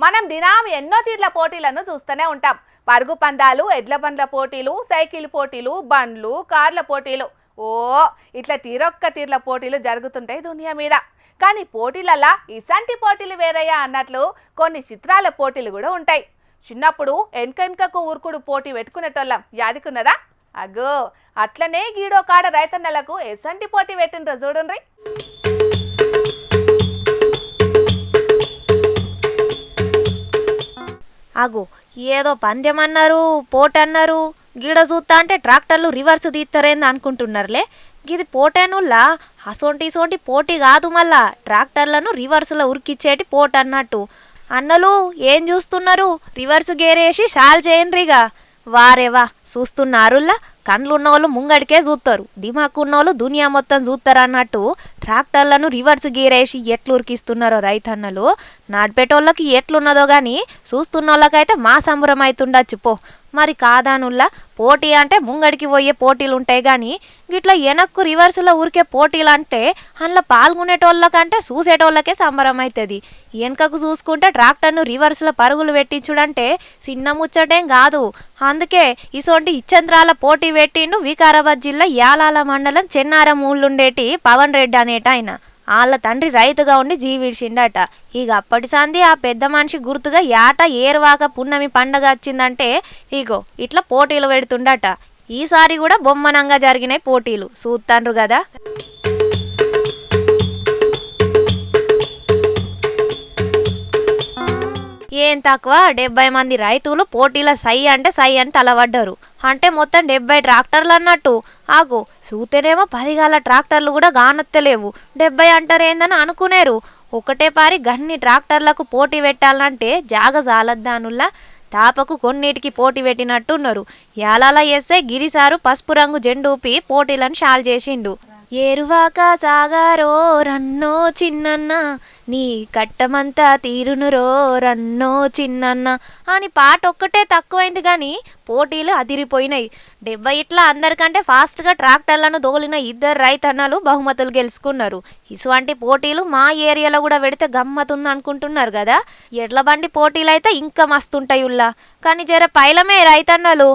మనం దినం ఎన్నో తీర్ల పోటీలను చూస్తూనే ఉంటాం. పరుగు పందాలు, ఎడ్ల బండ్ల పోటీలు, సైకిల్ పోటీలు, బండ్లు, కార్ల పోటీలు. ఓ ఇట్లా తీర్ల పోటీలు జరుగుతుంటాయి దునియా మీద. కానీ పోటీలల్లా ఇసంటి పోటీలు వేరయ్యా అన్నట్లు కొన్ని చిత్రాల పోటీలు కూడా ఉంటాయి. చిన్నప్పుడు ఎన్కెన్కకు ఊరుకుడు పోటీ పెట్టుకునేటోళ్ళం, యాదికున్నదా? అగో అట్లనే గీడో కాడ రైతన్నలకు ఎసంటి పోటీ పెట్టిండ్రో చూడుండ్రి. అగు ఏదో పందెం అన్నారు, పోటన్నారు. గిడ చూస్తా అంటే ట్రాక్టర్లు రివర్స్ తీస్తారేంది అనుకుంటున్నారులే. గిది పోటేనుల్లా అసోంటి పోటీ కాదు, మళ్ళా ట్రాక్టర్లను రివర్స్లో ఉరికిచ్చేటి పోట అన్నట్టు. అన్నలు ఏం చూస్తున్నారు? Reverse గేరేసి shawl చేయండ్రిగా. వారేవా చూస్తున్నారుల్లా. కండ్లున్నోళ్ళు ముంగడికే చూస్తారు, దిమాకున్నోళ్ళు దునియా మొత్తం చూస్తారు అన్నట్టు ట్రాక్టర్లను రివర్స్ గీరేసి ఎట్లు ఉరికిస్తున్నారో రైతన్నలు. నడిపేటోళ్ళకి ఎట్లున్నదో కానీ చూస్తున్నోళ్ళకైతే మా సంబరం అవుతుండొచ్చు పో. మరి కాదానుల్లా పోటీ అంటే ముంగడికి పోయే పోటీలు ఉంటాయి కానీ గిట్లా వెనక్కు రివర్స్లో ఊరికే పోటీలు అంటే అందులో పాల్గొనేటోళ్ళకంటే చూసేటోళ్ళకే సంబరం అవుతుంది. వెనకకు చూసుకుంటే ట్రాక్టర్ను రివర్స్లో పరుగులు పెట్టించుడంటే చిన్న ముచ్చటేం కాదు. అందుకే ఇసోంటి ఇచ్చంద్రాల పోటీ పెట్టిండు వికారాబాద్ జిల్లా యాలాల మండలం చెన్నారం ఊళ్ళుండేటి పవన్ రెడ్డి అనేట ఆయన. వాళ్ళ తండ్రి రైతుగా ఉండి జీవిడిచిండట. ఇక అప్పటి సంది ఆ పెద్ద మనిషి గుర్తుగా ఏట ఏరువాక పున్నమి పండగ వచ్చిందంటే ఇగో ఇట్లా పోటీలు పెడుతుండట. ఈసారి కూడా బొమ్మనంగా జరిగినాయి పోటీలు, చూస్తాండ్రు కదా. ఏం తక్కువ 70 మంది రైతులు పోటీల సై అంటే అని తలబడ్డారు. అంటే మొత్తం 70 ట్రాక్టర్లు అన్నట్టు. ఆగు చూతేనేమో 10 గల ట్రాక్టర్లు కూడా గానొత్తలేవు. 70 అంటారేందని అనుకునేరు. ఒకటే పారి గన్ని ట్రాక్టర్లకు పోటీ పెట్టాలంటే జాగ జాలద్దానుల్లా. తాపకు కొన్నిటికి పోటీ పెట్టినట్టున్నారు. యాలాల ఎస్ఐ గిరిసారు పసుపు రంగు జెండూపి పోటీలను షాల్ చేసిండు. ఏరువాక సాగారో రన్నో చిన్నన్న, నీ కట్టమంతా తీరునురో రన్నో చిన్నన్న అని పాట ఒక్కటే తక్కువైంది కానీ పోటీలు అదిరిపోయినాయి. 70 ఇట్లా అందరికంటే ఫాస్ట్గా ట్రాక్టర్లను దోలిన 2 రైతన్నలు బహుమతులు గెలుచుకున్నారు. ఇటువంటి పోటీలు మా ఏరియాలో కూడా పెడితే గమ్మతుంది అనుకుంటున్నారు కదా. ఎడ్ల బండి పోటీలు అయితే ఇంకా మస్తుంటాయి ఉల్లా. కానీ జర పైలమే రైతన్నలు.